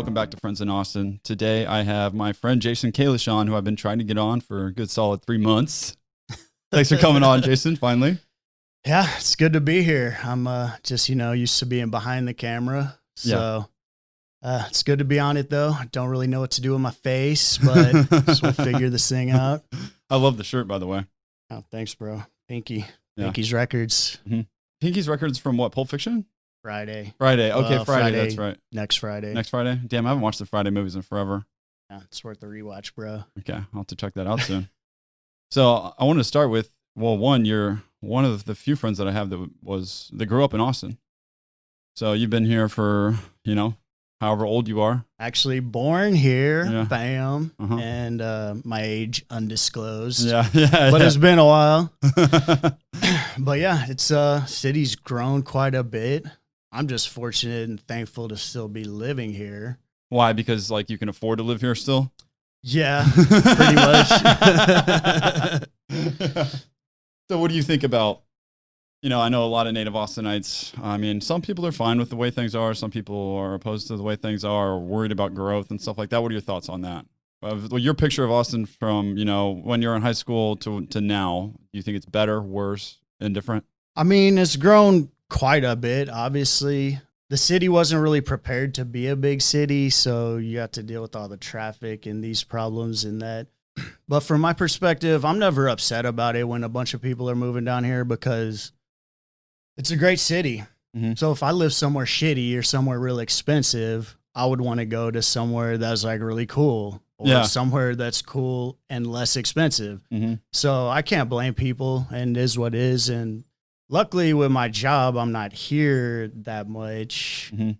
Welcome back to Friends in Austin. Today I have my friend Jason Kalish on, who I've been trying to get on for a good solid 3 months. Thanks for coming on, Jason, finally. Yeah, it's good to be here. I'm just, used to being behind the camera. So it's good to be on it, though. I don't really know what to do with my face, but just want to figure this thing out. I love the shirt, by the way. Oh, thanks, bro. Pinky. Yeah. Pinky's Records. Mm-hmm. Pinky's Records from what, Pulp Fiction? Friday. Friday. Okay, Friday. That's right. Next Friday. Next Friday? Damn, I haven't watched the Friday movies in forever. Yeah, it's worth a rewatch, bro. Okay, I'll have to check that out soon. So I want to start with, well, one, you're one of the few friends that I have that grew up in Austin. So you've been here for, however old you are. Actually born here, Yeah. bam, Uh-huh. and my age undisclosed. Yeah. But it's been a while. But yeah, it's city's grown quite a bit. I'm just fortunate and thankful to still be living here. Why? Because you can afford to live here still? Yeah, pretty much. So what do you think about, I know a lot of native Austinites. I mean, some people are fine with the way things are. Some people are opposed to the way things are, or worried about growth and stuff like that. What are your thoughts on that? Your picture of Austin from, when you're in high school to now, do you think it's better, worse, indifferent? I mean, it's grown quite a bit, obviously. The city wasn't really prepared to be a big city, so you have to deal with all the traffic and these problems and that. But from my perspective, I'm never upset about it when a bunch of people are moving down here because it's a great city. Mm-hmm. So if I live somewhere shitty or somewhere really expensive, I would want to go to somewhere that's really cool or somewhere that's cool and less expensive. Mm-hmm. So I can't blame people, and it is what it is. And luckily with my job, I'm not here that much. Mm-hmm.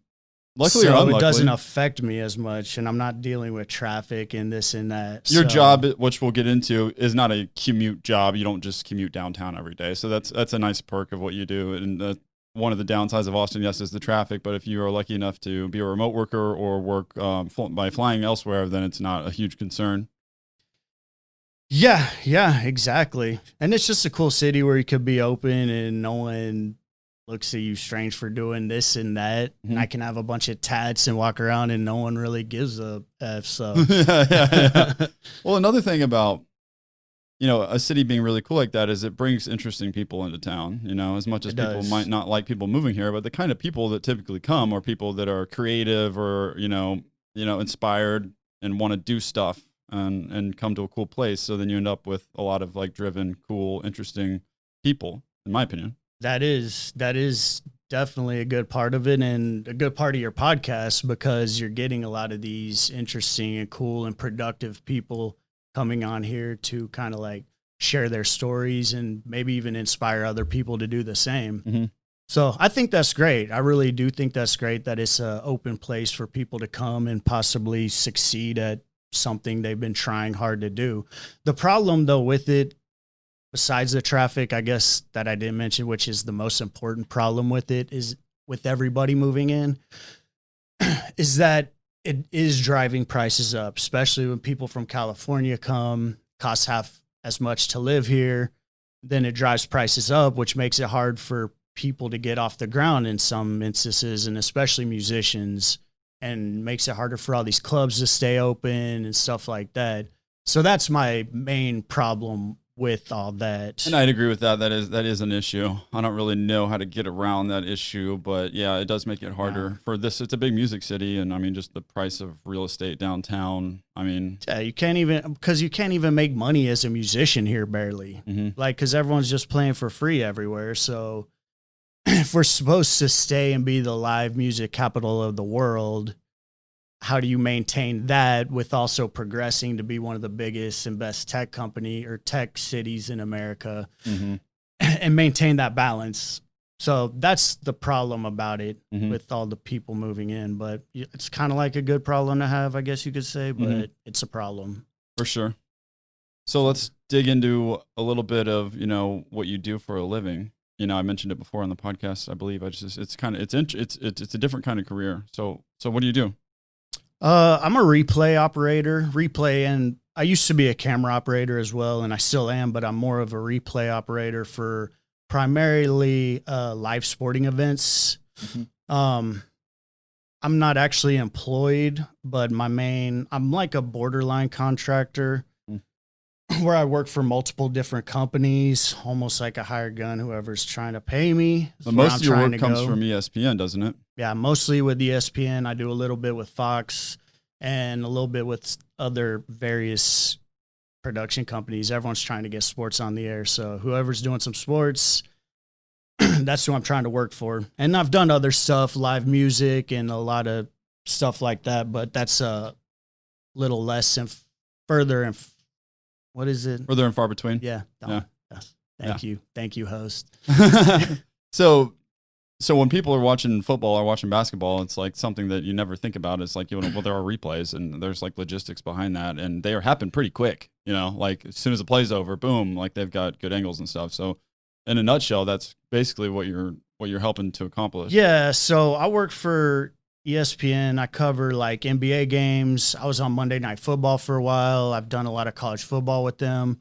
Luckily or so unluckily, it doesn't affect me as much, and I'm not dealing with traffic and this and that. Your job, which we'll get into, is not a commute job. You don't just commute downtown every day. So that's a nice perk of what you do. And one of the downsides of Austin, yes, is the traffic. But if you are lucky enough to be a remote worker or work by flying elsewhere, then it's not a huge concern. Yeah, exactly. And it's just a cool city where you could be open and no one looks at you strange for doing this and that. Mm-hmm. And I can have a bunch of tats and walk around and no one really gives a F. So yeah. Well, another thing about, a city being really cool like that is it brings interesting people into town, as much as people might not like people moving here, but the kind of people that typically come are people that are creative or, inspired and want to do stuff and come to a cool place. So then you end up with a lot of driven, cool, interesting people, in my opinion. That is definitely a good part of it and a good part of your podcast, because you're getting a lot of these interesting and cool and productive people coming on here to kind of share their stories and maybe even inspire other people to do the same. Mm-hmm. So I think that's great. I really do think that's great that it's an open place for people to come and possibly succeed at something they've been trying hard to do. The problem though with it, besides the traffic, I guess, that I didn't mention, which is the most important problem with it, is with everybody moving in, is that it is driving prices up, especially when people from California come, costs half as much to live here. Then it drives prices up, which makes it hard for people to get off the ground in some instances, and especially musicians, and makes it harder for all these clubs to stay open and stuff like that. So that's my main problem with all that. And I'd agree with that. That is an issue. I don't really know how to get around that issue, but yeah, it does make it harder for this. It's a big music city. And I mean, just the price of real estate downtown. I mean, yeah, you can't even make money as a musician here, barely. Mm-hmm. Cause everyone's just playing for free everywhere. So if we're supposed to stay and be the live music capital of the world, how do you maintain that with also progressing to be one of the biggest and best tech company or tech cities in America, mm-hmm. and maintain that balance? So that's the problem about it, mm-hmm. with all the people moving in. But it's kind of like a good problem to have, I guess you could say, but mm-hmm. it's a problem. For sure. So let's dig into a little bit of, what you do for a living. I mentioned it before on the podcast, I believe. It's a different kind of career. So what do you do? I'm a replay operator, and I used to be a camera operator as well, and I still am, but I'm more of a replay operator for primarily live sporting events. Mm-hmm. I'm not actually employed, but I'm like a borderline contractor where I work for multiple different companies, almost like a hired gun, whoever's trying to pay me. But most of your work comes from ESPN, doesn't it? Yeah, mostly with ESPN. I do a little bit with Fox and a little bit with other various production companies. Everyone's trying to get sports on the air. So whoever's doing some sports, that's who I'm trying to work for. And I've done other stuff, live music and a lot of stuff like that, but that's a little less and further and what is it? Further and far between. Yeah. Yes. Thank you, host. So when people are watching football or watching basketball, it's like something that you never think about. It's like, well, there are replays and there's like logistics behind that, and they happen pretty quick, like as soon as the play's over, boom, like they've got good angles and stuff. So in a nutshell, that's basically what you're helping to accomplish. Yeah. So I work for ESPN. I cover like NBA games. I was on Monday Night Football for a while. I've done a lot of college football with them.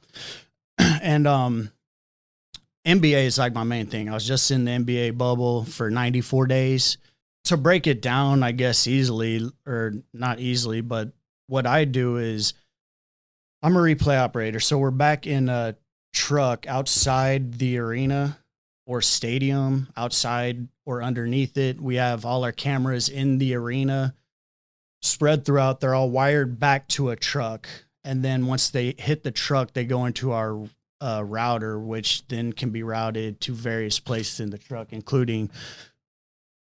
And NBA is like my main thing. I was just in the NBA bubble for 94 days. To break it down, I guess easily, or not easily, but what I do is I'm a replay operator. So we're back in a truck outside the arena or stadium, outside or underneath it. We have all our cameras in the arena spread throughout. They're all wired back to a truck. And then once they hit the truck, they go into our router, which then can be routed to various places in the truck, including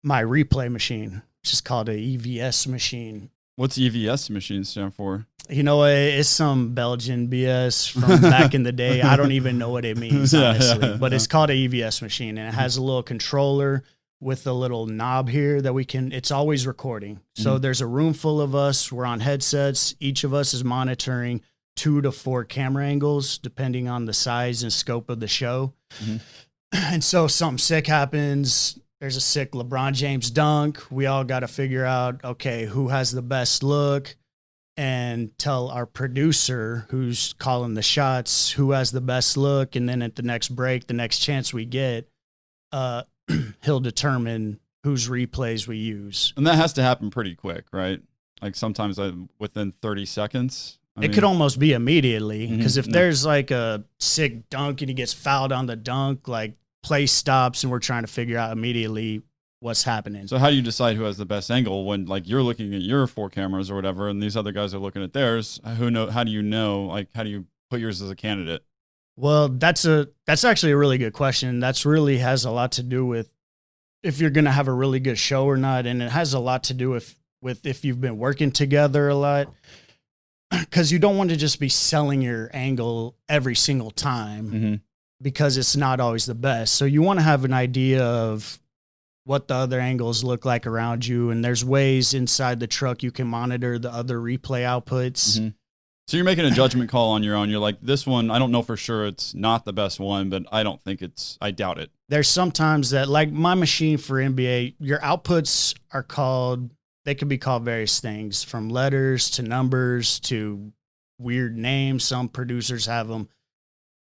my replay machine, which is called a EVS machine. What's EVS machine stand for? It's some Belgian BS from back in the day. I don't even know what it means, honestly. But it's called a EVS machine, and it has a little controller with a little knob here that it's always recording. So there's a room full of us. We're on headsets. Each of us is monitoring 2 to 4 camera angles, depending on the size and scope of the show. And so something sick happens. There's a sick LeBron James dunk. We all got to figure out, okay, who has the best look, and tell our producer who's calling the shots who has the best look. And then at the next break, the next chance we get, he'll determine whose replays we use. And that has to happen pretty quick, right? Like sometimes within 30 seconds. It could almost be immediately, because if there's like a sick dunk and he gets fouled on the dunk, like play stops and we're trying to figure out immediately what's happening. So how do you decide who has the best angle when like you're looking at your 4 cameras or whatever and these other guys are looking at theirs? How do you know, like how do you put yours as a candidate? Well, that's actually a really good question. That's really has a lot to do with if you're going to have a really good show or not. And it has a lot to do with if you've been working together a lot, because you don't want to just be selling your angle every single time because it's not always the best. So you want to have an idea of what the other angles look like around you. And there's ways inside the truck you can monitor the other replay outputs. So you're making a judgment call on your own. You're like, this one, I don't know for sure it's not the best one, but I doubt it. There's sometimes that, like my machine for NBA, your outputs they could be called various things, from letters to numbers to weird names. Some producers have them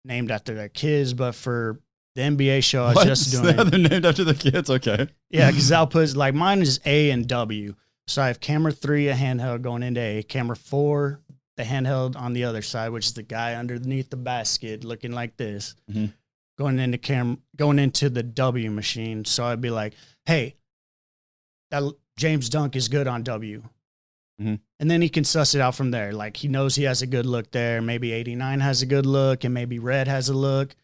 named after their kids, but for the NBA show, I was just doing it. They're named after the kids? Okay. Yeah, because outputs, like mine is A and W. So I have camera 3, a handheld going into A, camera 4, the handheld on the other side, which is the guy underneath the basket looking like this, going into the W machine. So I'd be like, hey, that James Dunk is good on W. And then he can suss it out from there. Like he knows he has a good look there. Maybe 89 has a good look and maybe red has a look,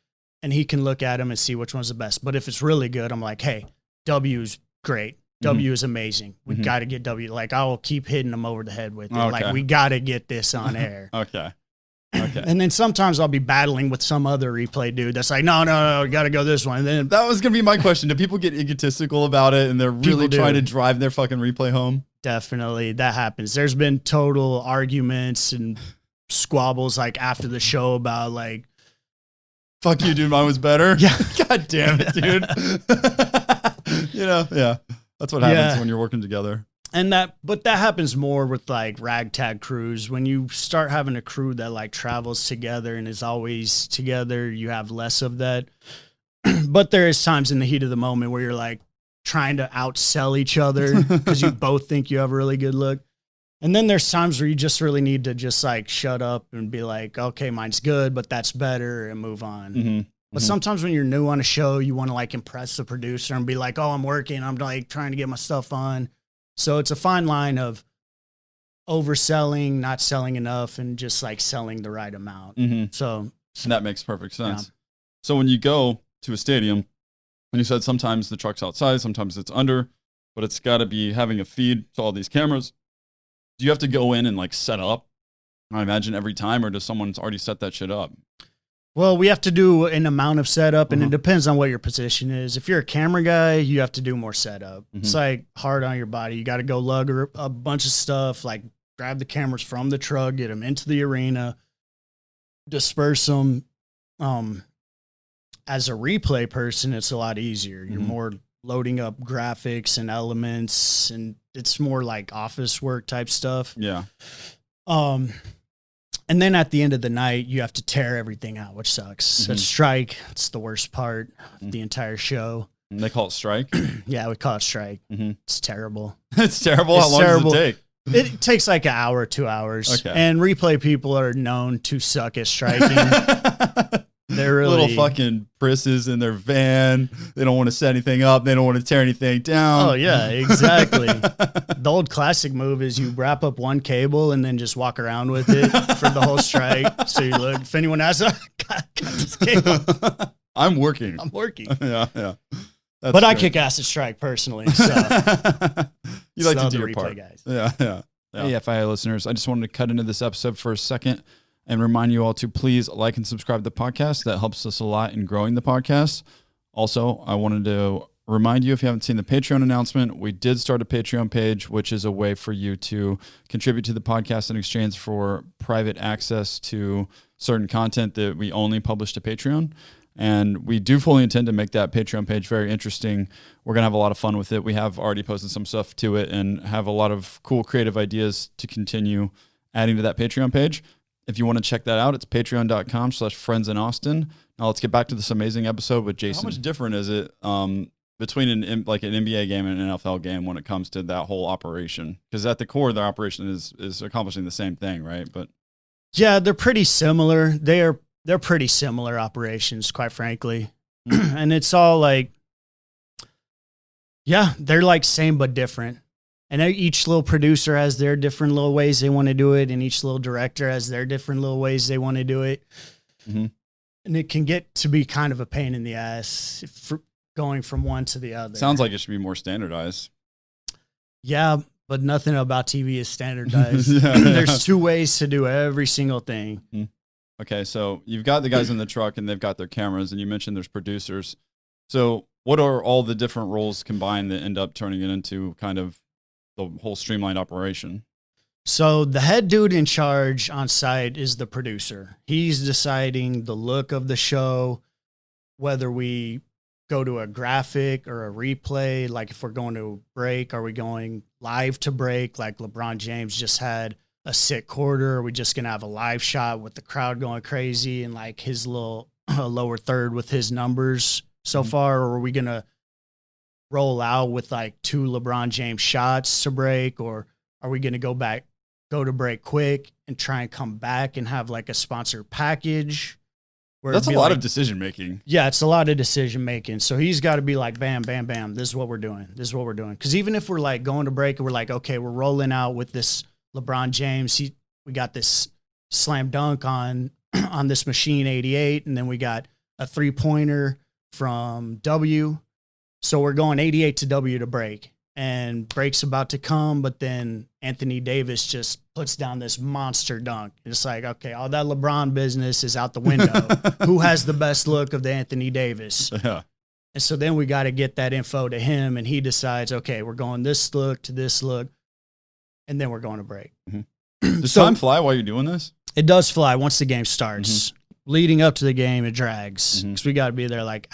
and he can look at him and see which one's the best. But if it's really good, I'm like, hey, W's great. W is amazing. We got to get W. Like I will keep hitting them over the head with it. Okay. Like we got to get this on air. Okay. And then sometimes I'll be battling with some other replay dude that's like, no, we got to go this one. And then that was going to be my question. Do people get egotistical about it and they're really trying to drive their fucking replay home? Definitely. That happens. There's been total arguments and squabbles like after the show about like, fuck you, dude. Mine was better. Yeah. God damn it, dude. Yeah. That's what happens when you're working together. But that happens more with like ragtag crews. When you start having a crew that like travels together and is always together, you have less of that. But there is times in the heat of the moment where you're like, trying to outsell each other because you both think you have a really good look. And then there's times where you just really need to just like shut up and be like, okay, mine's good, but that's better, and move on. Mm-hmm. But sometimes when you're new on a show, you want to like impress the producer and be like, oh, I'm working. I'm like trying to get my stuff on. So it's a fine line of overselling, not selling enough, and just like selling the right amount. Mm-hmm. So that makes perfect sense. Yeah. So when you go to a stadium, and you said sometimes the truck's outside, sometimes it's under, but it's got to be having a feed to all these cameras. Do you have to go in and like set up, I imagine, every time, or does someone already set that shit up? Well, we have to do an amount of setup, and it depends on what your position is. If you're a camera guy, you have to do more setup. It's like hard on your body. You got to go lug a bunch of stuff, like grab the cameras from the truck, get them into the arena, disperse them. As a replay person, it's a lot easier. You're more loading up graphics and elements, and it's more like office work type stuff. Yeah. And then at the end of the night, you have to tear everything out, which sucks. At strike, it's the worst part of the entire show. And they call it strike? Yeah, we call it strike. It's terrible. It's terrible? How long does it take? It takes like an hour, 2 hours. Okay. And replay people are known to suck at striking. They're really little fucking prisses in their van. They don't want to set anything up. They don't want to tear anything down. Oh yeah, exactly. The old classic move is you wrap up one cable and then just walk around with it for the whole strike. So you look, if anyone asks, got this cable. I'm working. Yeah. But great. I kick ass at strike personally. So you like to do your part. Guys. Yeah. Hey, FIA listeners, I just wanted to cut into this episode for a second and remind you all to please like and subscribe to the podcast. That helps us a lot in growing the podcast. Also, I wanted to remind you, if you haven't seen the Patreon announcement, we did start a Patreon page, which is a way for you to contribute to the podcast in exchange for private access to certain content that we only publish to Patreon. And we do fully intend to make that Patreon page very interesting. We're going to have a lot of fun with it. We have already posted some stuff to it and have a lot of cool creative ideas to continue adding to that Patreon page. If you want to check that out, it's patreon.com/friendsinAustin. Now let's get back to this amazing episode with Jason. How much different is it between an NBA game and an NFL game when it comes to that whole operation? Because at the core, their operation is accomplishing the same thing, right? But yeah, they're pretty similar. They're pretty similar operations, quite frankly. And it's all like, yeah, they're like same but different. And each little producer has their different little ways they want to do it, and each little director has their different little ways they want to do it. And it can get to be kind of a pain in the ass for going from one to the other. Sounds like it should be more standardized. Yeah, but nothing about TV is standardized. There's two ways to do every single thing. Okay, so you've got the guys in the truck, and they've got their cameras, and you mentioned there's producers. So what are all the different roles combined that end up turning it into kind of the whole streamlined operation? So the head dude in charge on site is the producer. He's deciding the look of the show, whether we go to a graphic or a replay. Like if we're going to break, are we going live to break? Like LeBron James just had a sick quarter. Are we just going to have a live shot with the crowd going crazy and like his little lower third with his numbers so far? Or are we going to roll out with like 2 LeBron James shots to break? Or are we going to go to break quick and try and come back and have like a sponsored package? That's a lot of decision making. Yeah, it's a lot of decision making. So he's got to be like, bam, bam, bam. This is what we're doing. Because even if we're like going to break and we're like, okay, we're rolling out with this LeBron James. We got this slam dunk on this machine 88, and then we got a 3-pointer from W. So we're going 88 to W to break, and break's about to come, but then Anthony Davis just puts down this monster dunk. It's like, okay, all that LeBron business is out the window. Who has the best look of the Anthony Davis? Yeah. And so then we got to get that info to him, and he decides, okay, we're going this look to this look, and then we're going to break. Does time fly while you're doing this? It does fly once the game starts. Leading up to the game, it drags because we got to be there like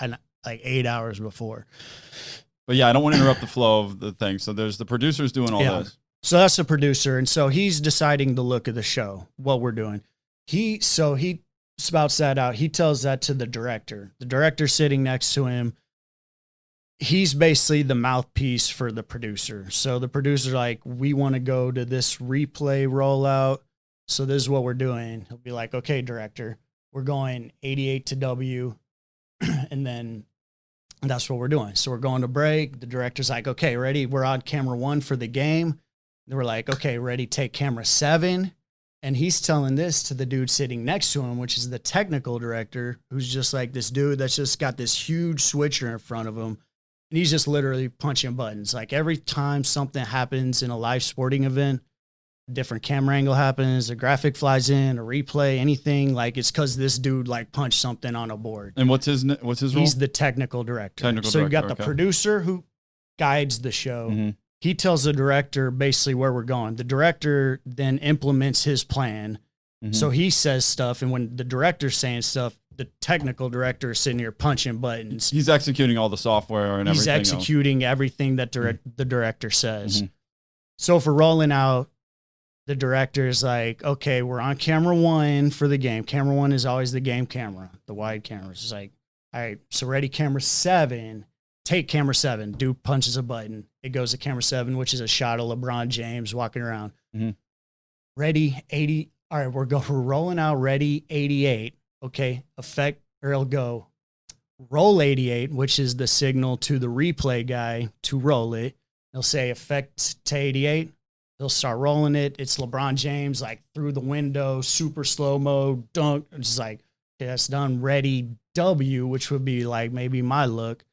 8 hours before. But yeah, I don't want to interrupt the flow of the thing. So there's the producers doing all this. So that's the producer. And so he's deciding the look of the show, what we're doing. He spouts that out. He tells that to the director. The director sitting next to him, he's basically the mouthpiece for the producer. So the producer's like, we want to go to this replay rollout. So this is what we're doing. He'll be like, okay, director, we're going 88 to W. And then that's what we're doing. So we're going to break. The director's like, okay, ready? We're on camera 1 for the game. And we're like, okay, ready? Take camera 7. And he's telling this to the dude sitting next to him, which is the technical director, who's just like this dude that's just got this huge switcher in front of him. And he's just literally punching buttons. Like every time something happens in a live sporting event, a different camera angle happens, a graphic flies in, a replay, anything, like it's because this dude like punched something on a board. And what's his role? He's the technical director. So you got the producer who guides the show. Mm-hmm. He tells the director basically where we're going. The director then implements his plan. Mm-hmm. So he says stuff, and when the director's saying stuff, the technical director is sitting here punching buttons. He's executing all the software and everything. He's executing everything that the director says. Mm-hmm. So for rolling out, the director's like, okay, we're on camera 1 for the game. Camera 1 is always the game camera, the wide cameras. It's like, all right, so ready, camera 7. Take camera 7. Dude punches a button. It goes to camera 7, which is a shot of LeBron James walking around. Mm-hmm. Ready, 80. All right, we're rolling out. Ready, 88. Okay, effect, or it'll go roll 88, which is the signal to the replay guy to roll it. He'll say effect to 88. He'll start rolling it. It's LeBron James, like through the window, super slow mo, dunk. It's just like, okay, that's done. Ready, W, which would be like maybe my look.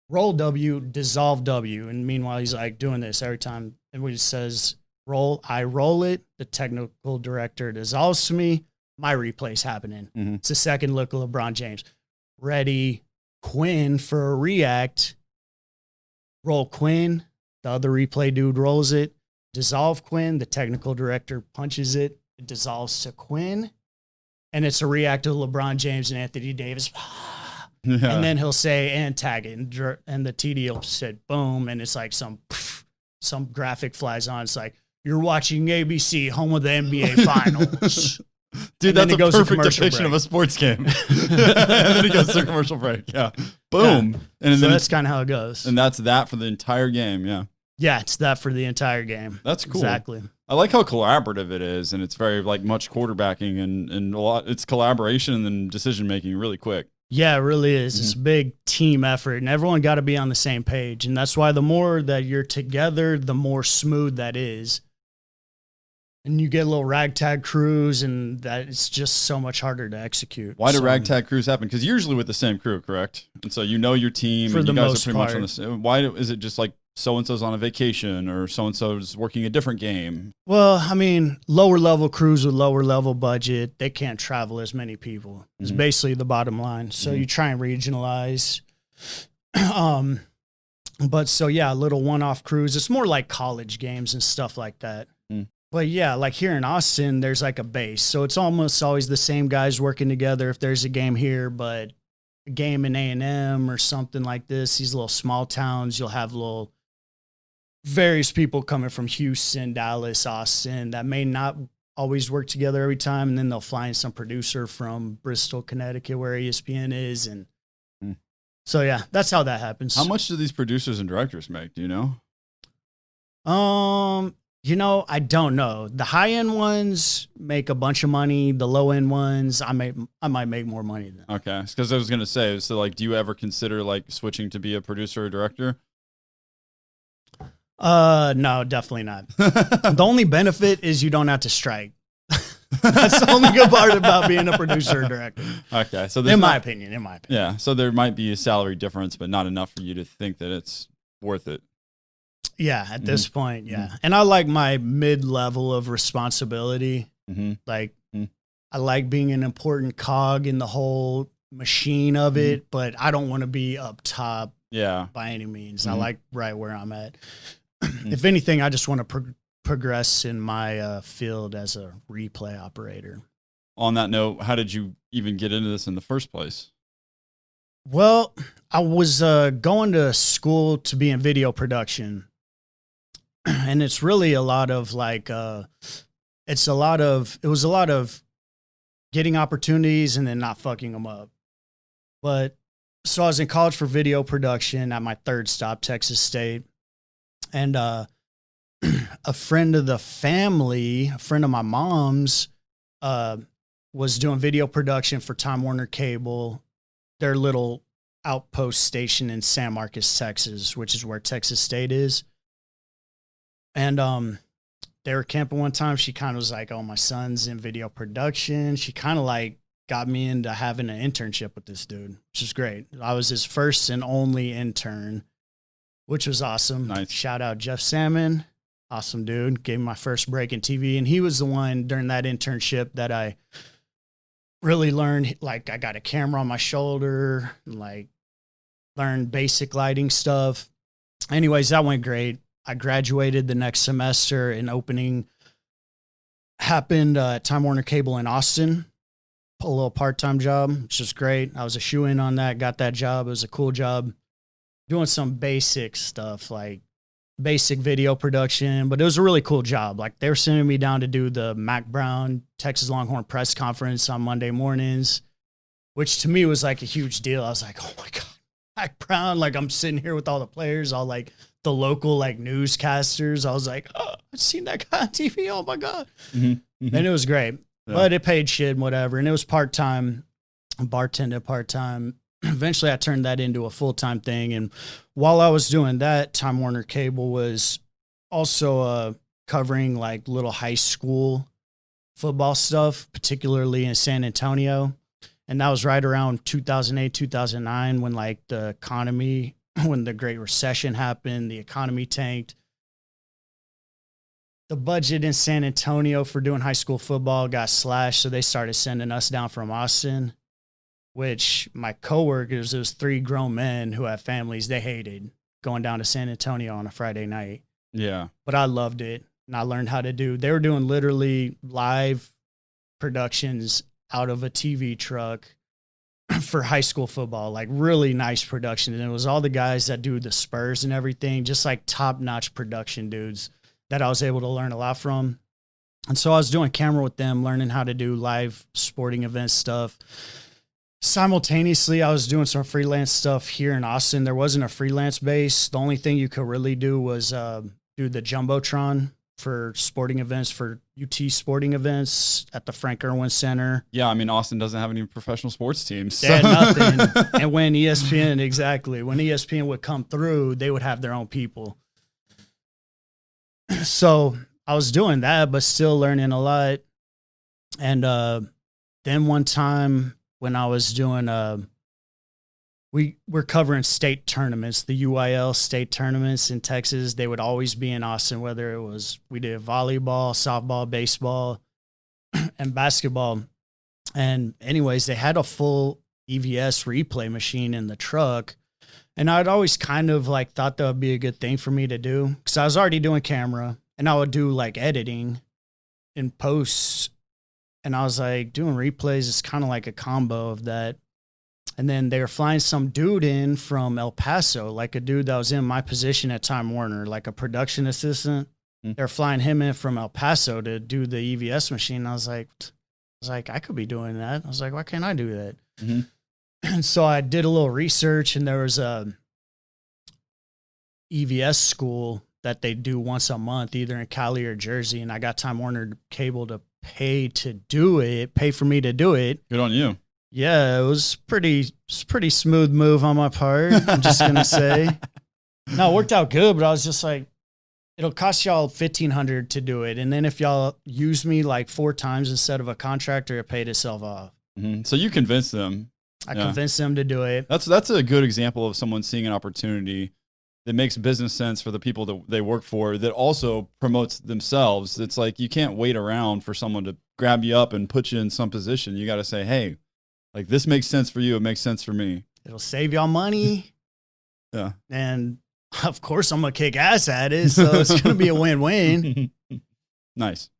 Roll W, dissolve W. And meanwhile, he's like doing this every time. And when he says roll, I roll it. The technical director dissolves to me. My replay's happening. Mm-hmm. It's a second look of LeBron James. Ready, Quinn for a react. Roll Quinn. The other replay dude rolls it. Dissolve Quinn. The technical director punches it. It dissolves to Quinn. And it's a react to LeBron James and Anthony Davis. Yeah. And then he'll say, and tag it. And the TD will say, boom. And it's like some graphic flies on. It's like, you're watching ABC, home of the NBA Finals. Dude, that's a perfect depiction of a sports game. And then it goes to a commercial break. Yeah. Boom. Yeah. And so that's kind of how it goes. And that's that for the entire game. Yeah. Yeah, it's that for the entire game. That's cool. Exactly. I like how collaborative it is, and it's very like much quarterbacking and a lot. It's collaboration and decision making really quick. Yeah, it really is. Mm-hmm. It's a big team effort, and everyone got to be on the same page. And that's why the more that you're together, the more smooth that is. And you get little ragtag crews, and that it's just so much harder to execute. Why do ragtag crews happen? Because usually with the same crew, correct? And so you know your team, and you guys are pretty much on the same. Why is it just like so-and-so's on a vacation or so-and-so's working a different game? Well, I mean, lower level crews with lower level budget, they can't travel as many people. It's mm-hmm. basically the bottom line. So you try and regionalize. But so yeah, little one-off crews. It's more like college games and stuff like that. Mm. But yeah, like here in Austin, there's like a base. So it's almost always the same guys working together if there's a game here, but a game in A&M or something like this, these little small towns, you'll have little various people coming from Houston, Dallas, Austin that may not always work together every time. And then they'll fly in some producer from Bristol, Connecticut, where ESPN is. And so, yeah, that's how that happens. How much do these producers and directors make? Do you know? I don't know. The high end ones make a bunch of money. The low end ones, I might make more money than. Okay. Because I was going to say, so like, do you ever consider like switching to be a producer or director? No, definitely not. The only benefit is you don't have to strike. That's the only good part about being a producer or director. Okay. So in my opinion. Yeah. So there might be a salary difference, but not enough for you to think that it's worth it. Yeah. At this point. Yeah. Mm-hmm. And I like my mid-level of responsibility. Mm-hmm. Like I like being an important cog in the whole machine of it, but I don't want to be up top. Yeah. By any means. I like right where I'm at. If anything, I just want to progress in my field as a replay operator. On that note, how did you even get into this in the first place? Well, I was going to school to be in video production. And it's really a lot of like, it was a lot of getting opportunities and then not fucking them up. But So I was in college for video production at my third stop, Texas State. And a friend of the family, a friend of my mom's, was doing video production for Time Warner Cable, their little outpost station in San Marcos, Texas, which is where Texas State is. And they were camping one time. She kind of was like, oh, my son's in video production. She kind of like got me into having an internship with this dude, which was great. I was his first and only intern, which was awesome. Nice. Shout out Jeff Salmon. Awesome dude. Gave me my first break in TV. And he was the one during that internship that I really learned, like I got a camera on my shoulder, like learned basic lighting stuff. Anyways, that went great. I graduated the next semester and opening happened at Time Warner Cable in Austin. A little part-time job, which was great. I was a shoe-in on that, got that job. It was a cool job doing some basic stuff, like basic video production, but it was a really cool job. Like they were sending me down to do the Mac Brown Texas Longhorn press conference on Monday mornings, which to me was like a huge deal. I was like, oh my God, Mac Brown. Like I'm sitting here with all the players, all like the local like newscasters. I was like, oh, I've seen that guy on TV. Oh my God. Mm-hmm. Mm-hmm. And it was great, but it paid shit and whatever. And it was part-time, bartending part-time. Eventually I turned that into a full-time thing. And while I was doing that, Time Warner Cable was also covering like little high school football stuff, particularly in San Antonio. And that was right around 2008, 2009, when like the economy, when the Great Recession happened, the economy tanked. The budget in San Antonio for doing high school football got slashed. So they started sending us down from Austin, which my coworkers, those 3 grown men who have families, they hated going down to San Antonio on a Friday night. Yeah. But I loved it. And I learned how to do, they were doing literally live productions out of a TV truck for high school football, like really nice production. And it was all the guys that do the Spurs and everything, just like top-notch production dudes that I was able to learn a lot from. And so I was doing camera with them, learning how to do live sporting event stuff. Simultaneously, I was doing some freelance stuff here in Austin. There wasn't a freelance base. The only thing you could really do was do the Jumbotron for sporting events, for UT sporting events at the Frank Irwin Center. Yeah, I mean, Austin doesn't have any professional sports teams. They had nothing. And when ESPN, exactly, when ESPN would come through, they would have their own people. So I was doing that, but still learning a lot. And then one time when I was doing, we were covering state tournaments, the UIL state tournaments in Texas. They would always be in Austin, whether it was, we did volleyball, softball, baseball, and basketball. And anyways, they had a full EVS replay machine in the truck. And I'd always kind of like thought that would be a good thing for me to do, because I was already doing camera and I would do like editing in posts. And I was like, doing replays is kind of like a combo of that. And then they were flying some dude in from El Paso, like a dude that was in my position at Time Warner, like a production assistant. They're flying him in from El Paso to do the EVS machine. I was like, I could be doing that. I was like, why can't I do that? Mm-hmm. And so I did a little research, and there was a EVS school that they do once a month, either in Cali or Jersey. And I got Time Warner Cable to pay for me to do it. Good on you. Yeah, it was pretty smooth move on my part. I'm just going to say. No, it worked out good, but I was just like, it'll cost y'all $1,500 to do it. And then if y'all use me like 4 times instead of a contractor, it paid itself off. Mm-hmm. So you convinced them. I convinced them to do it. That's a good example of someone seeing an opportunity that makes business sense for the people that they work for, that also promotes themselves. It's like, you can't wait around for someone to grab you up and put you in some position. You got to say, hey, like, this makes sense for you. It makes sense for me. It'll save y'all money. Yeah. And of course I'm going to kick ass at it. So it's going to be a win-win. Nice.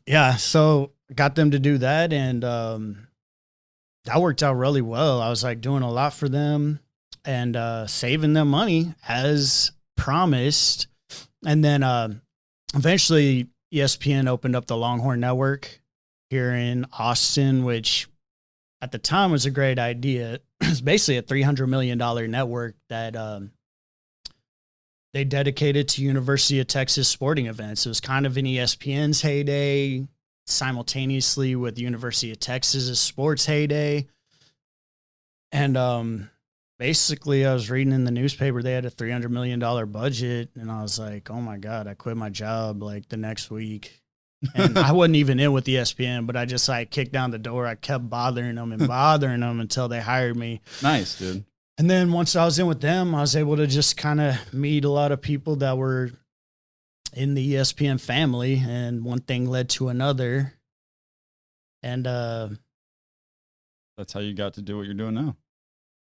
Yeah. So got them to do that. And, that worked out really well. I was like doing a lot for them and saving them money as promised. And then eventually ESPN opened up the Longhorn Network here in Austin, which at the time was a great idea. it's basically a $300 million network that they dedicated to University of Texas sporting events. It was kind of in ESPN's heyday, simultaneously with University of Texas's sports heyday. And basically, I was reading in the newspaper they had a $300 million budget, and I was like, oh my God, I quit my job like the next week. And I wasn't even in with ESPN, but I just like kicked down the door. I kept bothering them until they hired me. Nice, dude. And then once I was in with them, I was able to just kind of meet a lot of people that were in the ESPN family, and one thing led to another. And that's how you got to do what you're doing now.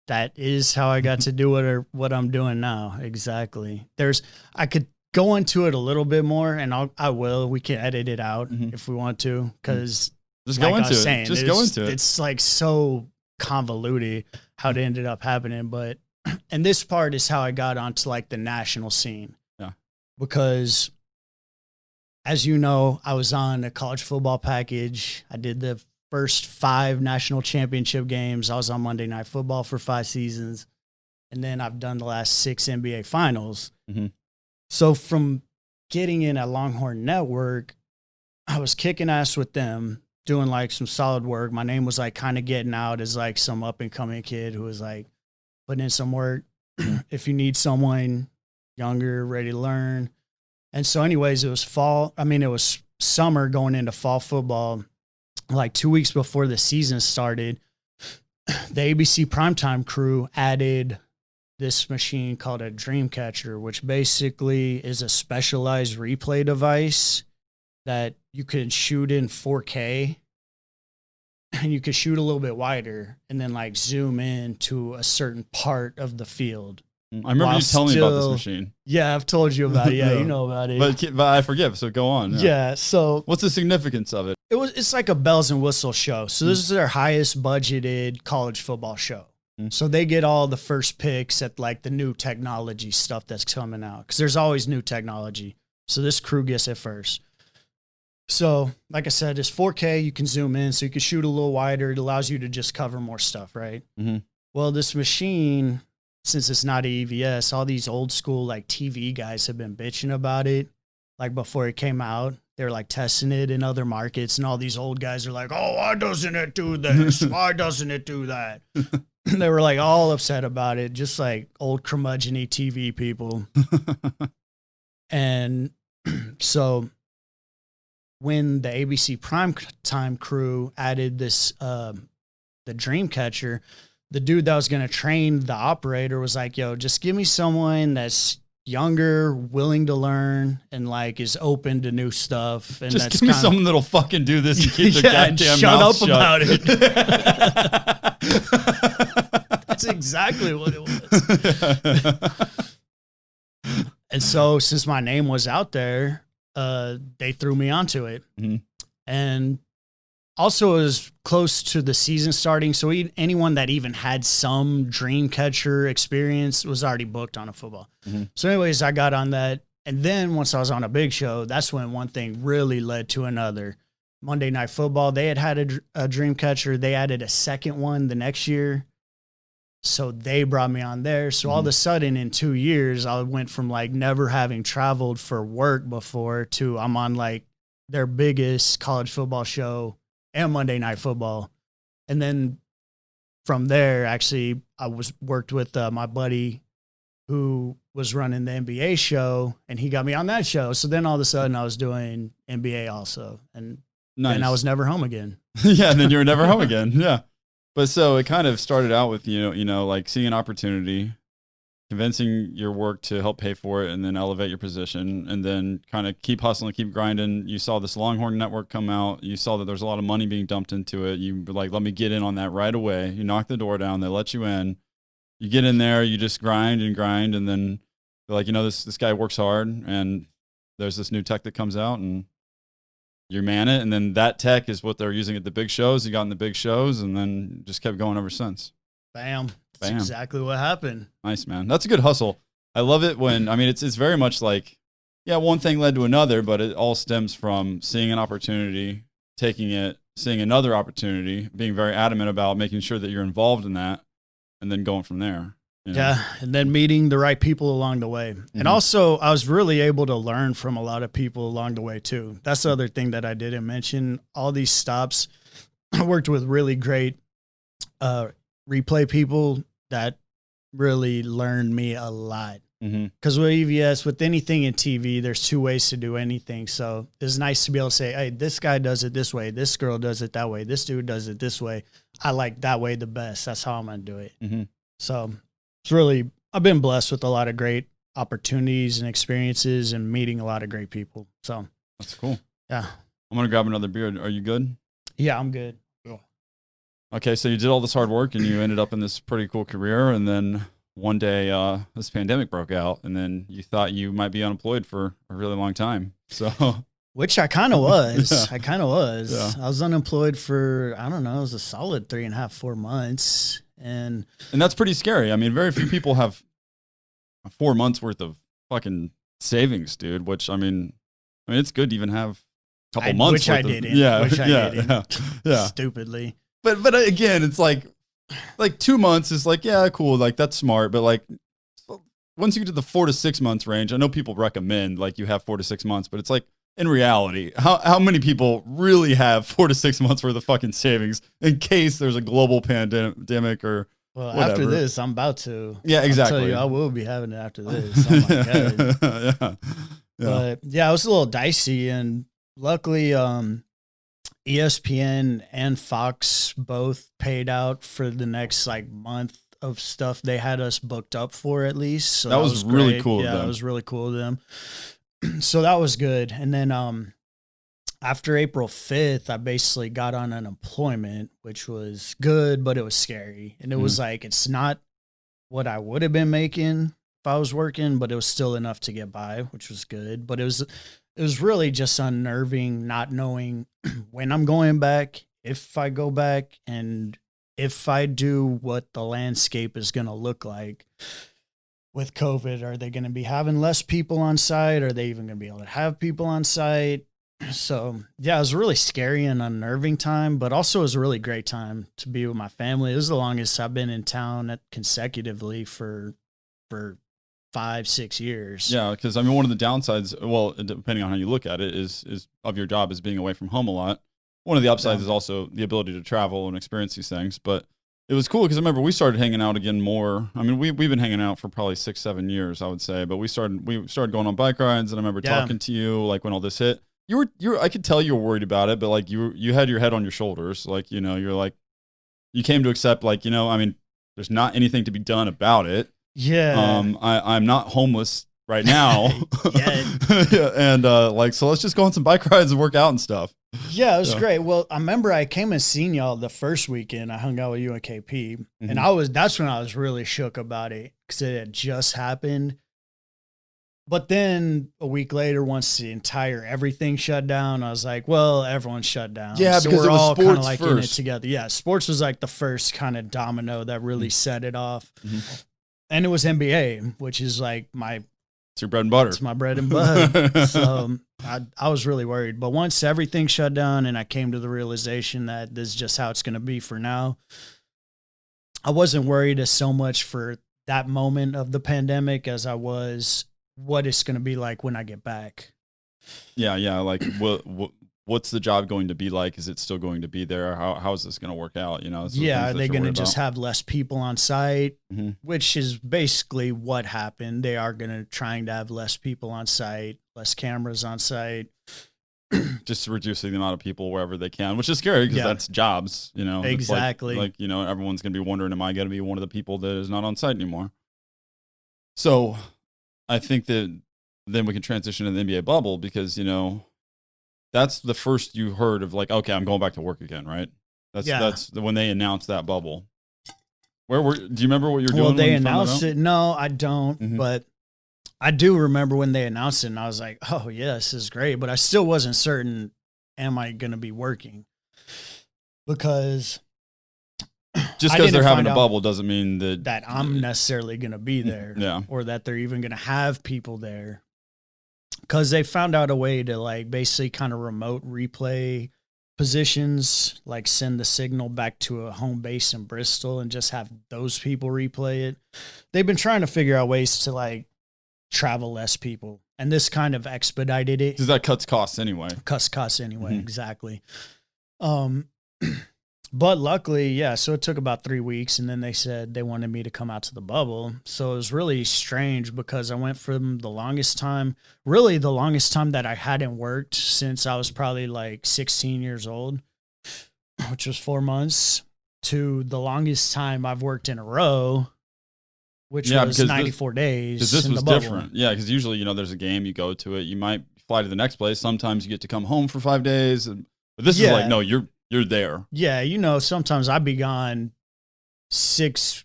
That is how I got to do what I'm doing now. Exactly. I could go into it a little bit more, and I will. We can edit it out if we want to, because just go into it. Just go into it. It's like so convoluted how it ended up happening, but and this part is how I got onto like the national scene. Yeah. Because, as you know, I was on a college football package. I did the first 5 national championship games. I was on Monday Night Football for 5 seasons. And then I've done the last 6 NBA finals. Mm-hmm. So from getting in at Longhorn Network, I was kicking ass with them, doing like some solid work. My name was like kind of getting out as like some up and coming kid who was like putting in some work. If you need someone younger, ready to learn. And so anyways, it was summer going into fall football. Like 2 weeks before the season started, the ABC primetime crew added this machine called a dream catcher, which basically is a specialized replay device that you can shoot in 4K, and you could shoot a little bit wider and then like zoom in to a certain part of the field. I remember you telling me about this machine. Yeah, I've told you about it. Yeah, you know about it. But I forget, so go on. Yeah, so what's the significance of it? It's like a bells and whistles show. So this is their highest budgeted college football show. So they get all the first picks at like the new technology stuff that's coming out, because there's always new technology. So this crew gets it first. So like I said, it's 4K. You can zoom in, so you can shoot a little wider. It allows you to just cover more stuff, right? Mm-hmm. Well, this machine, since it's not a EVS, all these old school like TV guys have been bitching about it. Like before it came out, they were like testing it in other markets, and all these old guys are like, "Oh, why doesn't it do this? Why doesn't it do that?" They were like all upset about it, just like old curmudgeon-y TV people. And so when the ABC Primetime crew added this, the Dreamcatcher, the dude that was going to train the operator was like, yo, just give me someone that's younger, willing to learn, and like is open to new stuff. And just that's give me someone that'll fucking do this and keep their goddamn shut mouth up shut. about it. That's exactly what it was. And so since my name was out there, they threw me onto it. Mm-hmm. And also it was close to the season starting, so anyone that even had some dream catcher experience was already booked on a football. Mm-hmm. So anyways, I got on that. And then once I was on a big show, that's when one thing really led to another. Monday Night Football, they had a dream catcher. They added a second one the next year. So they brought me on there. So all of a sudden in 2 years, I went from like never having traveled for work before to I'm on like their biggest college football show and Monday Night Football. And then from there, actually, I worked with my buddy who was running the NBA show, and he got me on that show. So then all of a sudden I was doing NBA also. And then I was never home again. Yeah, and then you were never home again. Yeah. But so it kind of started out with, you know, like seeing an opportunity, convincing your work to help pay for it, and then elevate your position, and then kind of keep hustling, keep grinding. You saw this Longhorn Network come out. You saw that there's a lot of money being dumped into it. You were like, let me get in on that right away. You knock the door down. They let you in. You get in there. You just grind, and then you're like, you know, this guy works hard, and there's this new tech that comes out, and you man it, and then that tech is what they're using at the big shows. You got in the big shows, and then just kept going ever since. Bam. That's exactly what happened. Nice, man. That's a good hustle. I love it when, I mean, it's very much like, yeah, one thing led to another, but it all stems from seeing an opportunity, taking it, seeing another opportunity, being very adamant about making sure that you're involved in that, and then going from there. You know? Yeah. And then meeting the right people along the way. And also I was really able to learn from a lot of people along the way too. That's the other thing that I didn't mention. All these stops, I worked with really great replay people that really learned me a lot. Because with EVS, with anything in TV, there's two ways to do anything. So it's nice to be able to say, hey, this guy does it this way. This girl does it that way. This dude does it this way. I like that way the best. That's how I'm going to do it. So it's really, I've been blessed with a lot of great opportunities and experiences and meeting a lot of great people. So that's cool. Yeah. I'm going to grab another beer. Are you good? Yeah, I'm good. Cool. Okay. So you did all this hard work and you ended up in this pretty cool career. And then one day this pandemic broke out and then you thought you might be unemployed for a really long time. So, which I kind of was. Yeah. I kind of was. Yeah. I was unemployed for, I don't know, it was a solid 3.5, 4 months. And that's pretty scary. I mean, very few people have 4 months worth of fucking savings, dude, which I mean, it's good to even have a couple months. Which I didn't. Yeah. Which I didn't. Yeah. Stupidly. But again, it's like 2 months is like, yeah, cool. Like that's smart. But like once you get to the 4 to 6 months range, I know people recommend like you have 4 to 6 months, but it's like in reality, how many people really have 4 to 6 months worth of fucking savings in case there's a global pandemic or well, whatever. After this, I'm about to. Yeah, exactly. I'll tell you, I will be having it after this. Oh my God. Yeah. But yeah, it was a little dicey, and luckily, ESPN and Fox both paid out for the next like month of stuff they had us booked up for at least. So that was really great. cool. Yeah, it was really cool of them. So that was good. And then after April 5th, I basically got on unemployment, which was good, but it was scary. And it was like, it's not what I would have been making if I was working, but it was still enough to get by, which was good. But it was really just unnerving not knowing when I'm going back, if I go back, and if I do, what the landscape is going to look like with COVID. Are they going to be having less people on site? Are they even going to be able to have people on site? So yeah, it was a really scary and unnerving time, but also it was a really great time to be with my family. It was the longest I've been in town consecutively for 5-6 years. Yeah, because I mean, one of the downsides, well, depending on how you look at it, is of your job is being away from home a lot. One of the upsides is also the ability to travel and experience these things. But it was cool because I remember we started hanging out again more. I mean, we've been hanging out for probably 6-7 years, I would say. But we started going on bike rides, and I remember talking to you like when all this hit. You were I could tell you were worried about it, but like you had your head on your shoulders, like you're like you came to accept like I mean, there's not anything to be done about it. Yeah. I'm not homeless right now. Yeah. And like, so let's just go on some bike rides and work out and stuff. Yeah, it was great. Well, I remember I came and seen y'all the first weekend. I hung out with you and KP, and that's when I was really shook about it because it had just happened. But then a week later, once the entire everything shut down, I was like, well, everyone shut down. Yeah, so because we're it was all kind of sports like first. in it together. Yeah, sports was like the first kind of domino that really set it off. And it was NBA, which is like it's your bread and butter. It's my bread and butter. So I was really worried. But once everything shut down and I came to the realization that this is just how it's going to be for now, I wasn't worried as so much for that moment of the pandemic as I was what it's going to be like when I get back. Yeah. Like what's the job going to be like? Is it still going to be there? How is this going to work out? Yeah, are they going to just have less people on site, which is basically what happened. They are going to trying to have less people on site, less cameras on site. Just reducing the amount of people wherever they can, which is scary because that's jobs, Exactly. Like everyone's going to be wondering, am I going to be one of the people that is not on site anymore? So I think that then we can transition to the NBA bubble because, that's the first you heard of like, okay, I'm going back to work again, right? That's when they announced that bubble. Do you remember what you're doing? Well, they announced it. No, I don't, but I do remember when they announced it and I was like, oh yeah, this is great. But I still wasn't certain, am I going to be working? Because just because they're having a bubble doesn't mean that I'm necessarily going to be there or that they're even going to have people there. Because they found out a way to like basically kind of remote replay positions, like send the signal back to a home base in Bristol and just have those people replay it. They've been trying to figure out ways to like travel less people, and this kind of expedited it. Because that cuts costs anyway. Exactly. But luckily, yeah, so it took about 3 weeks, and then they said they wanted me to come out to the bubble. So it was really strange because I went from the longest time that I hadn't worked since I was probably like 16 years old, which was 4 months, to the longest time I've worked in a row, which was 94 days. Because this was different. Yeah, because usually, you know, there's a game, you go to it, you might fly to the next place. Sometimes you get to come home for 5 days. But this is like, no, you're there. Yeah, you know, sometimes I'd be gone 6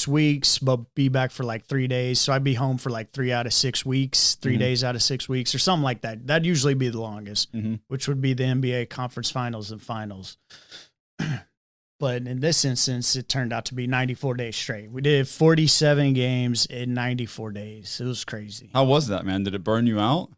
weeks, but be back for like 3 days. So I'd be home for like 3 out of 6 weeks, 3 days out of 6 weeks, or something like that. That'd usually be the longest, which would be the NBA conference finals and finals. But in this instance, it turned out to be 94 days straight. We did 47 games in 94 days. It was crazy. How was that, man? Did it burn you out?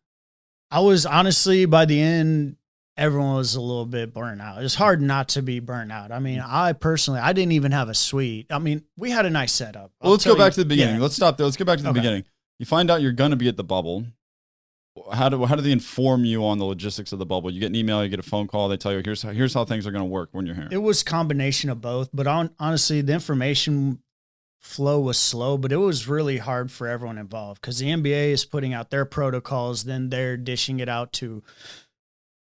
I was honestly, by the end, everyone was a little bit burnt out. It's hard not to be burnt out. I mean, I didn't even have a suite. I mean, we had a nice setup. Well, let's go back to the beginning. Yeah. Let's stop there. Let's go back to the beginning. You find out you're going to be at the bubble. How do they inform you on the logistics of the bubble? You get an email, you get a phone call. They tell you, here's how things are going to work when you're here. It was a combination of both, but honestly, the information flow was slow, but it was really hard for everyone involved because the NBA is putting out their protocols, then they're dishing it out to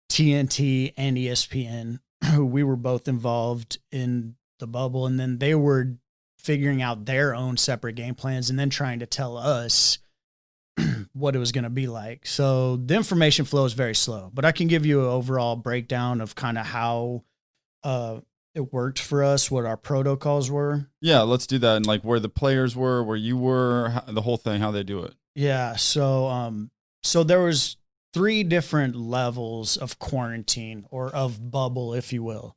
TNT and ESPN, who we were both involved in the bubble, and then they were figuring out their own separate game plans and then trying to tell us what it was going to be like. So the information flow is very slow, but I can give you an overall breakdown of kind of how it worked for us, what our protocols were. Yeah, let's do that. And like where the players were, where you were, the whole thing, how they do it. Yeah. So there was 3 different levels of quarantine or of bubble, if you will.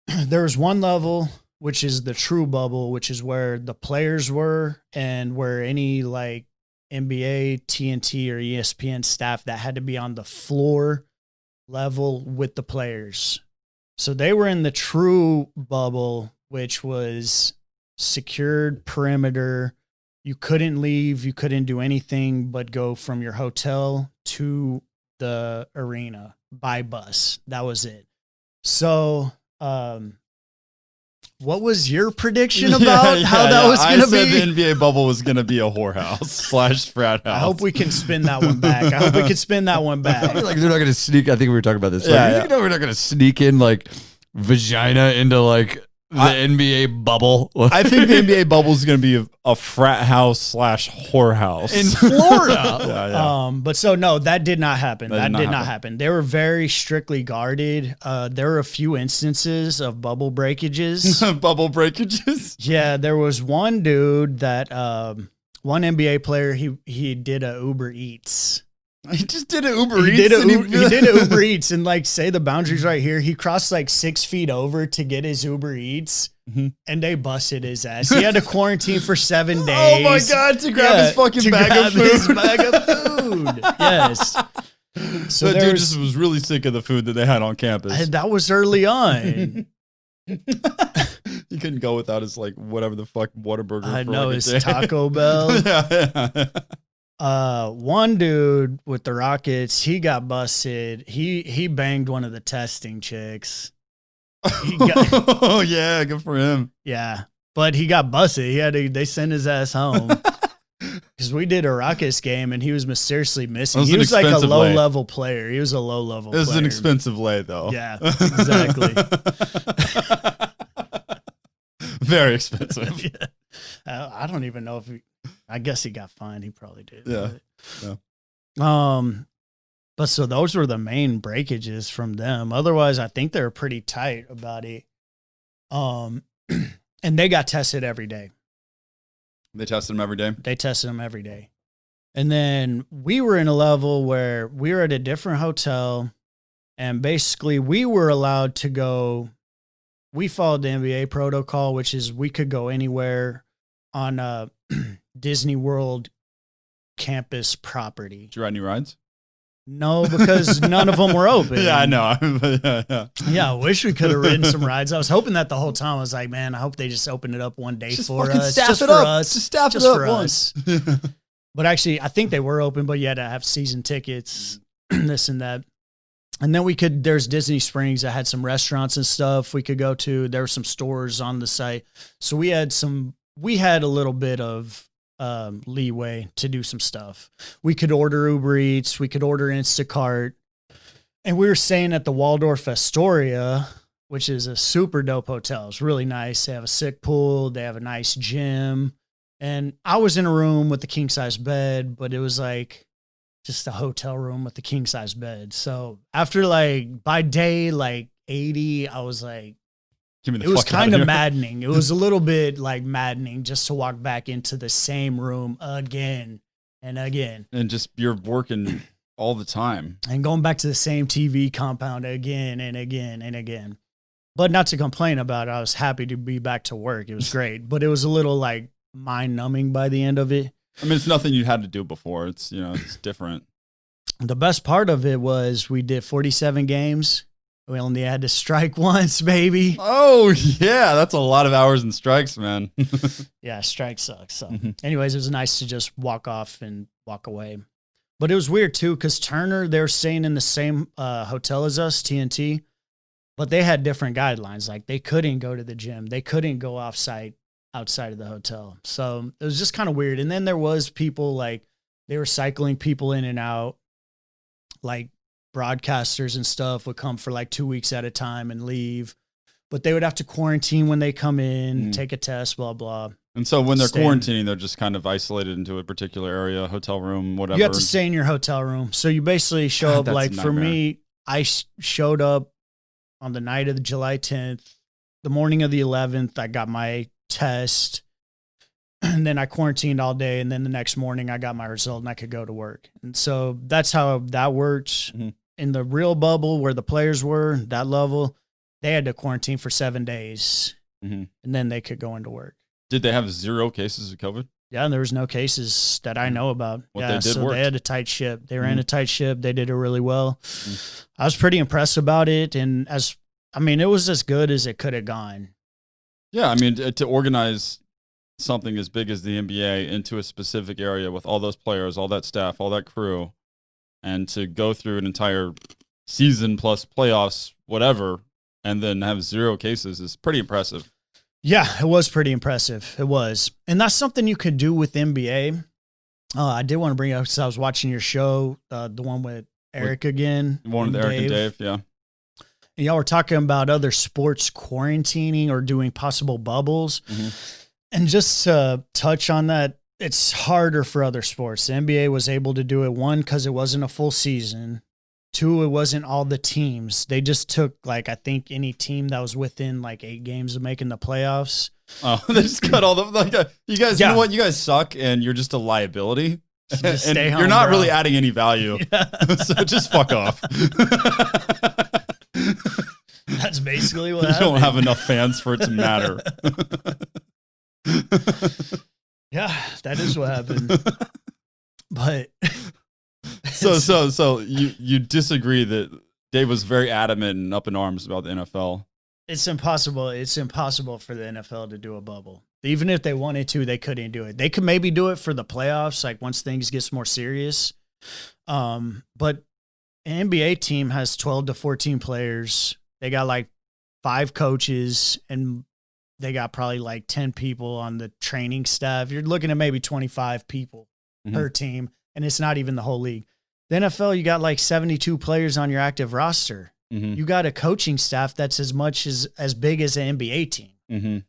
There was one level, which is the true bubble, which is where the players were and where any like NBA, TNT, or ESPN staff that had to be on the floor level with the players. So they were in the true bubble, which was secured perimeter. You couldn't leave. You couldn't do anything but go from your hotel to the arena by bus. That was it. So, what was your prediction about how that was going to be? I said the NBA bubble was going to be a whorehouse / frat house. I hope we can spin that one back. I feel like they're not going to sneak. I think we were talking about this. Yeah, You know, we're not going to sneak in like vagina into like the NBA bubble. I think the NBA bubble is going to be a frat house / whorehouse in Florida. Yeah. But so no, that did not happen. That did not happen. They were very strictly guarded. There were a few instances of bubble breakages. Bubble breakages? Yeah, there was one dude that one NBA player. He did a Uber Eats. He just did an Uber Eats. He did an Uber Eats, and like say the boundaries right here. He crossed like 6 feet over to get his Uber Eats, and they busted his ass. He had to quarantine for 7 days. Oh my god! To grab his fucking bag of food. His bag of food. Yes. So that dude just was really sick of the food that they had on campus. That was early on. You couldn't go without his like whatever the fuck Whataburger. I know his Taco Bell. Yeah. One dude with the Rockets, he got busted. He banged one of the testing chicks. Oh yeah, good for him. Yeah, but he got busted. They sent his ass home because we did a Rockets game and he was mysteriously missing. He was like a low-level player. He was a low-level player. This is an expensive lay, though. Yeah, exactly. Very expensive. Yeah. I don't even know if I guess he got fined. He probably did. Yeah. But so those were the main breakages from them. Otherwise, I think they were pretty tight about it. And they got tested every day. They tested them every day? They tested them every day. And then we were in a level where we were at a different hotel, and basically we were allowed to go. We followed the NBA protocol, which is we could go anywhere on a Disney World campus property. Did you ride any rides? No, because none of them were open. Yeah, I know. Yeah, I wish we could have ridden some rides. I was hoping that the whole time. I was like, man, I hope they just open it up one day Just for fucking us. staff Just it for up. us. Just staff Just it up for once. us. But actually, I think they were open, but you had to have season tickets, this and that. And then there's Disney Springs that had some restaurants and stuff we could go to. There were some stores on the site. So we had a little bit of leeway to do some stuff. We could order Uber Eats, we could order Instacart, and we were staying at the Waldorf Astoria, which is a super dope hotel. It's really nice. They have a sick pool, they have a nice gym, and I was in a room with the king size bed, but it was like just a hotel room with the king size bed. So after by day 80, I was like, it was kind of maddening. It was a little bit maddening just to walk back into the same room again and again. And just you're working all the time. And going back to the same TV compound again and again and again. But not to complain about it. I was happy to be back to work. It was great. But it was a little mind numbing by the end of it. I mean, it's nothing you had to do before. It's, it's different. The best part of it was we did 47 games. We only had to strike once, baby. Oh, yeah. That's a lot of hours and strikes, man. Yeah, strike sucks. So, anyways, it was nice to just walk off and walk away. But it was weird, too, because Turner, they were staying in the same hotel as us, TNT, but they had different guidelines. They couldn't go to the gym. They couldn't go off-site outside of the hotel. So it was just kind of weird. And then there was people, they were cycling people in and out, broadcasters and stuff would come for 2 weeks at a time and leave, but they would have to quarantine when they come in, take a test, blah, blah. And so when they're quarantining, they're just kind of isolated into a particular area, hotel room, whatever. You have to stay in your hotel room. So you basically show up for me, I showed up on the night of the July 10th, the morning of the 11th, I got my test. And then I quarantined all day. And then the next morning I got my result and I could go to work. And so that's how that works. In the real bubble where the players were, that level, they had to quarantine for 7 days. And then they could go into work. Did they have 0 cases of COVID? Yeah, and there was no cases that I know about. They did work. They had a tight ship. They ran a tight ship. They did it really well. I was pretty impressed about it. And it was as good as it could have gone. Yeah, I mean, to organize something as big as the NBA into a specific area with all those players, all that staff, all that crew, and to go through an entire season plus playoffs, whatever, and then have 0 cases is pretty impressive. Yeah, it was pretty impressive. It was. And that's something you could do with NBA. I did want to bring up, because I was watching your show, the one with Eric again. The one with Eric and Dave, yeah. And y'all were talking about other sports quarantining or doing possible bubbles. And just to touch on that, it's harder for other sports. The NBA was able to do it, 1, because it wasn't a full season. 2, it wasn't all the teams. They just took, I think any team that was within 8 games of making the playoffs. Oh, they just cut all the, you guys, you know what? You guys suck and you're just a liability. And stay home, you're not bro. really adding any value. So just fuck off. That's basically what You happened. don't have enough fans for it to matter. Yeah, that is what happened. But so you disagree that Dave was very adamant and up in arms about the NFL. It's impossible. It's impossible for the NFL to do a bubble. Even if they wanted to, they couldn't do it. They could maybe do it for the playoffs, once things get more serious. But an NBA team has 12 to 14 players. They got 5 coaches, and they got probably 10 people on the training staff. You're looking at maybe 25 people per team, and it's not even the whole league. The NFL, you got 72 players on your active roster. You got a coaching staff that's as big as an NBA team.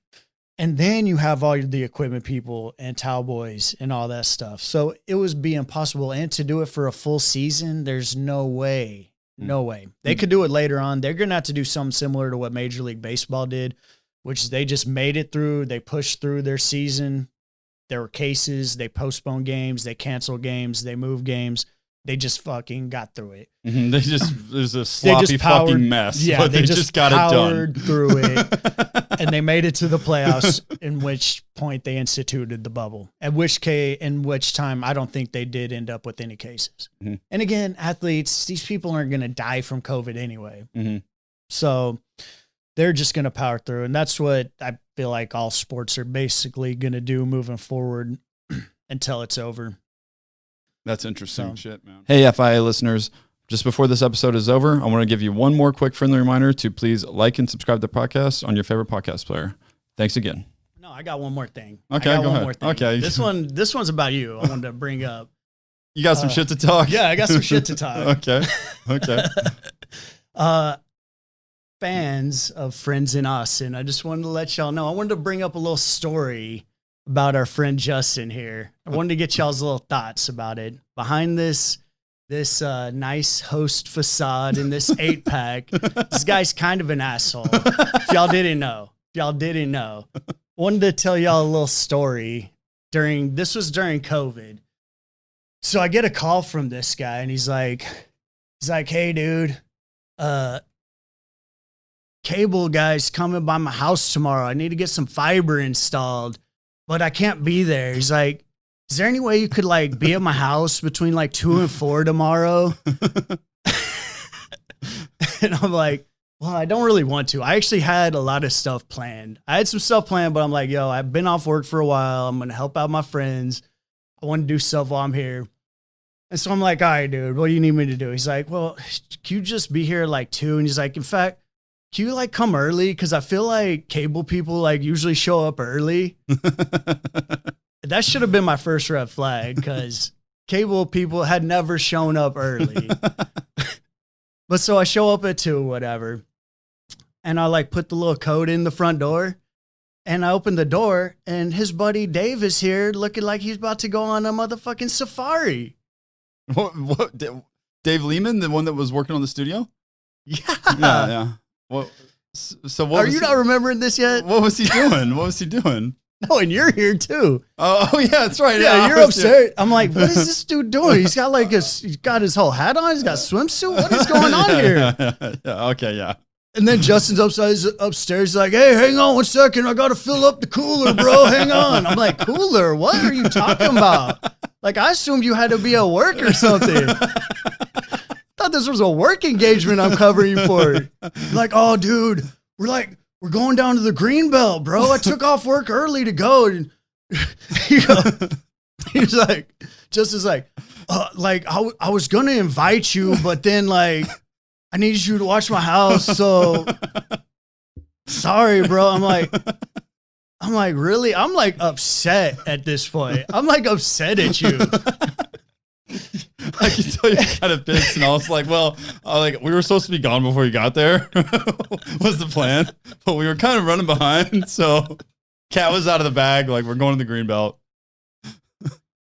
And then you have all the equipment people and towel boys and all that stuff. So it would be impossible. And to do it for a full season, there's no way. No way. They could do it later on. They're going to have to do something similar to what Major League Baseball did, which they just made it through. They pushed through their season. There were cases. They postponed games. They canceled games. They moved games. They just fucking got through it. There's a sloppy fucking mess. Yeah, but they just got it done. Through it. And they made it to the playoffs, in which point they instituted the bubble. In which time I don't think they did end up with any cases. Mm-hmm. And again, athletes, these people aren't going to die from COVID anyway. Mm-hmm. So they're just going to power through. And that's what I feel like all sports are basically going to do moving forward until it's over. That's interesting shit, man. Hey, FIA listeners, just before this episode is over, I want to give you one more quick friendly reminder to please like and subscribe to the podcast on your favorite podcast player. Thanks again. No, I got one more thing. Okay, go ahead. Okay. This one's about you. I wanted to bring up. You got some shit to talk? Yeah, I got some shit to talk. Okay. Fans of Friends in Austin, I just wanted to let y'all know. I wanted to bring up a little story about our friend Justin here. I wanted to get y'all's little thoughts about it. Behind this nice host facade in this 8-pack, this guy's kind of an asshole. If y'all didn't know. Wanted to tell y'all a little story. This was during COVID. So I get a call from this guy, and he's like, hey, dude, cable guy's coming by my house tomorrow. I need to get some fiber installed, but I can't be there. He's like, is there any way you could like be at my house between like 2 and 4 tomorrow? And I'm like, well, I don't really want to. I actually had a lot of stuff planned. I had some stuff planned, but I'm like, yo, I've been off work for a while. I'm going to help out my friends. I want to do stuff while I'm here. And so I'm like, all right, dude, what do you need me to do? He's like, well, can you just be here at like 2? And he's like, in fact, can you like come early? Cause I feel like cable people like usually show up early. That should have been my first red flag, because cable people had never shown up early. But so I show up at 2, whatever. And I like put the little code in the front door, and I open the door, and his buddy Dave is here looking like he's about to go on a motherfucking safari. What Dave Lehman, the one that was working on the studio? Yeah. What? So what? Are you not remembering this yet? What was he doing? No, and you're here too. Oh yeah, that's right. Yeah, you're upset. I'm like, what is this dude doing? He's got like he's got his whole hat on. He's got a swimsuit. What is going on here? Yeah. And then Justin's upstairs. He's like, hey, hang on 1 second. I got to fill up the cooler, bro. Hang on. I'm like, cooler? What are you talking about? Like, I assumed you had to be at work or something. Thought this was a work engagement I'm covering you for. Like, oh, dude, we're going down to the Greenbelt, bro. I took off work early to go. And he's like, Justin's like, I was going to invite you, but then like, I needed you to watch my house. So sorry, bro. I'm like, really? I'm like upset at this point. I'm like upset at you. I can tell you're kind of pissed, and I was like, well, we were supposed to be gone before you got there, was the plan, but we were kind of running behind, so cat was out of the bag, like, we're going to the Greenbelt.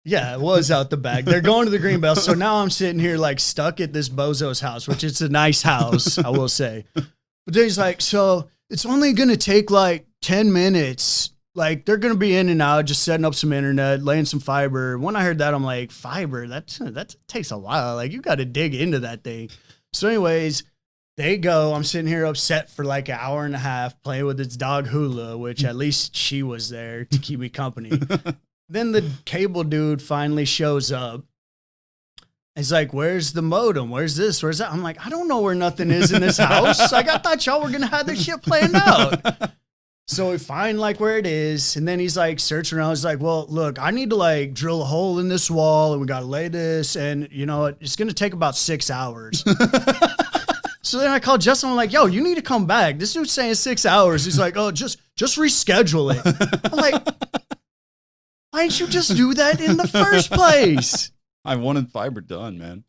Yeah, it was out the bag. They're going to the Greenbelt, so now I'm sitting here, like, stuck at this bozo's house, which is a nice house, I will say. But then he's like, so it's only going to take, like, 10 minutes. Like, they're going to be in and out, just setting up some internet, laying some fiber. When I heard that, I'm like, fiber? That takes a while. Like, you got to dig into that thing. So anyways, they go. I'm sitting here upset for like an hour and a half playing with its dog Hula, which at least she was there to keep me company. Then the cable dude finally shows up. He's like, where's the modem? Where's this? Where's that? I'm like, I don't know where nothing is in this house. Like, I thought y'all were going to have this shit planned out. So we find like where it is. And then he's like searching around. He's like, well, look, I need to like drill a hole in this wall and we got to lay this. And you know, it's going to take about 6 hours. So then I called Justin. I'm like, yo, you need to come back. This dude's saying 6 hours. He's like, oh, just reschedule it. I'm like, why didn't you just do that in the first place? I wanted fiber done, man.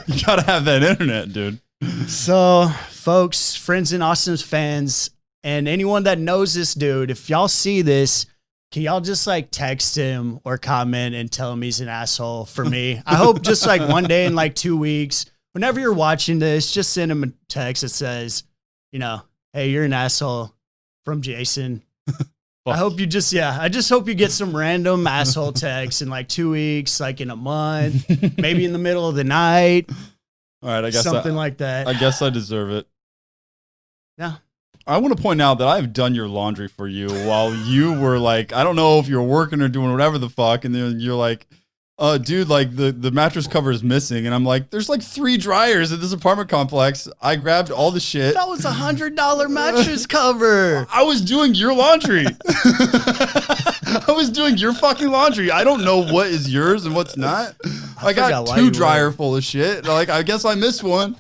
You got to have that internet, dude. So folks, friends in Austin's fans, and anyone that knows this dude, if y'all see this, can y'all just like text him or comment and tell him he's an asshole for me? I hope just like one day in like 2 weeks, whenever you're watching this, just send him a text that says, you know, hey, you're an asshole from Jason. I hope you just, I just hope you get some random asshole text in like 2 weeks, like in a month, maybe in the middle of the night. All right, I guess something like that. I guess I deserve it. Yeah. I want to point out that I've done your laundry for you while you were like, I don't know if you're working or doing whatever the fuck. And then you're like, dude, like the mattress cover is missing. And I'm like, there's like 3 dryers at this apartment complex. I grabbed all the shit. That was $100 mattress cover. I was doing your laundry. I was doing your fucking laundry. I don't know what is yours and what's not. I got 2 dryer full of shit. Like, I guess I missed one.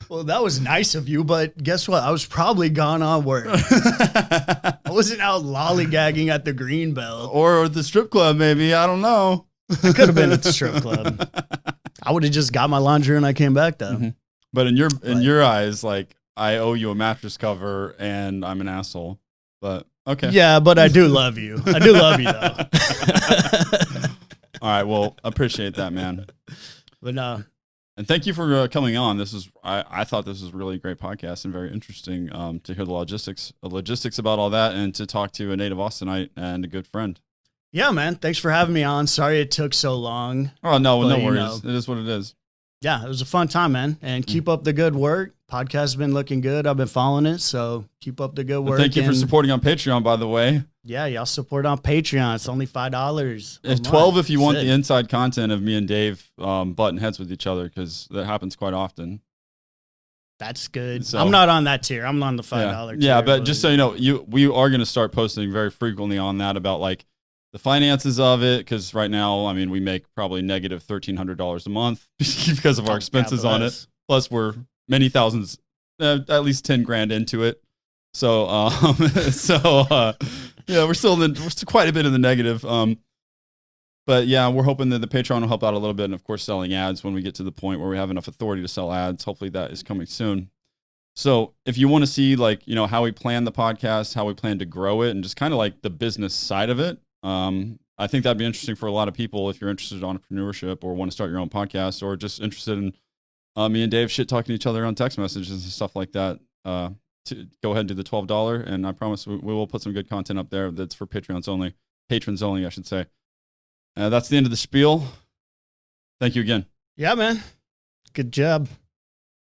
Well, that was nice of you, but guess what? I was probably gone on work. I wasn't out lollygagging at the Greenbelt. Or the strip club, maybe. I don't know. I could have been at the strip club. I would have just got my laundry and I came back though. Mm-hmm. But in your eyes, like, I owe you a mattress cover and I'm an asshole. But okay. Yeah, but I do love you. I do love you though. All right. Well, appreciate that, man. But and thank you for coming on. This is I thought this was a really great podcast and very interesting to hear the logistics about all that and to talk to a native Austinite and a good friend. Yeah, man. Thanks for having me on. Sorry it took so long. Oh, no worries. It is what it is. Yeah, it was a fun time, man. And keep up the good work. Podcast has been looking good. I've been following it, so keep up the good work. Well, thank you for supporting on Patreon, by the way. Yeah, y'all support on Patreon. It's only $5. It's $12 if you want the inside content of me and Dave butting heads with each other, because that happens quite often. That's good. So, I'm not on that tier. I'm on the $5 tier. Yeah, but just so you know, we are going to start posting very frequently on that about like the finances of it, because right now, I mean, we make probably negative $1,300 a month because of our expenses on it. Plus, we're many thousands, at least 10 grand into it. So, yeah, we're still quite a bit in the negative. But yeah, we're hoping that the Patreon will help out a little bit, and of course, selling ads when we get to the point where we have enough authority to sell ads. Hopefully, that is coming soon. So, if you want to see like how we plan the podcast, how we plan to grow it, and just kind of like the business side of it. I think that'd be interesting for a lot of people if you're interested in entrepreneurship or want to start your own podcast, or just interested in me and Dave shit talking to each other on text messages and stuff like that. To go ahead and do the $12, and I promise we will put some good content up there that's for patrons only, I should say. That's the end of the spiel. Thank you again. Yeah, man. Good job.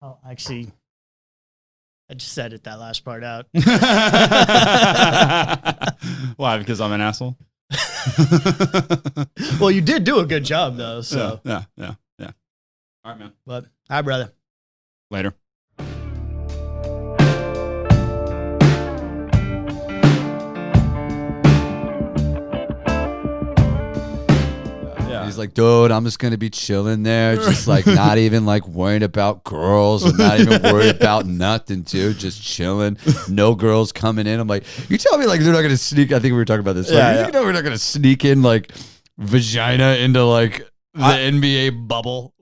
Oh, actually, I just said that last part out. Why? Because I'm an asshole? Well, you did do a good job, though. So Yeah. All right, man. But, hi, brother. Later. He's like, dude, I'm just going to be chilling there. Just like not even like worrying about girls. I'm not even worried about nothing, dude. Just chilling. No girls coming in. I'm like, you tell me like they're not going to sneak. I think we were talking about this. Like, you know, we're not going to sneak in like vagina into like the NBA bubble.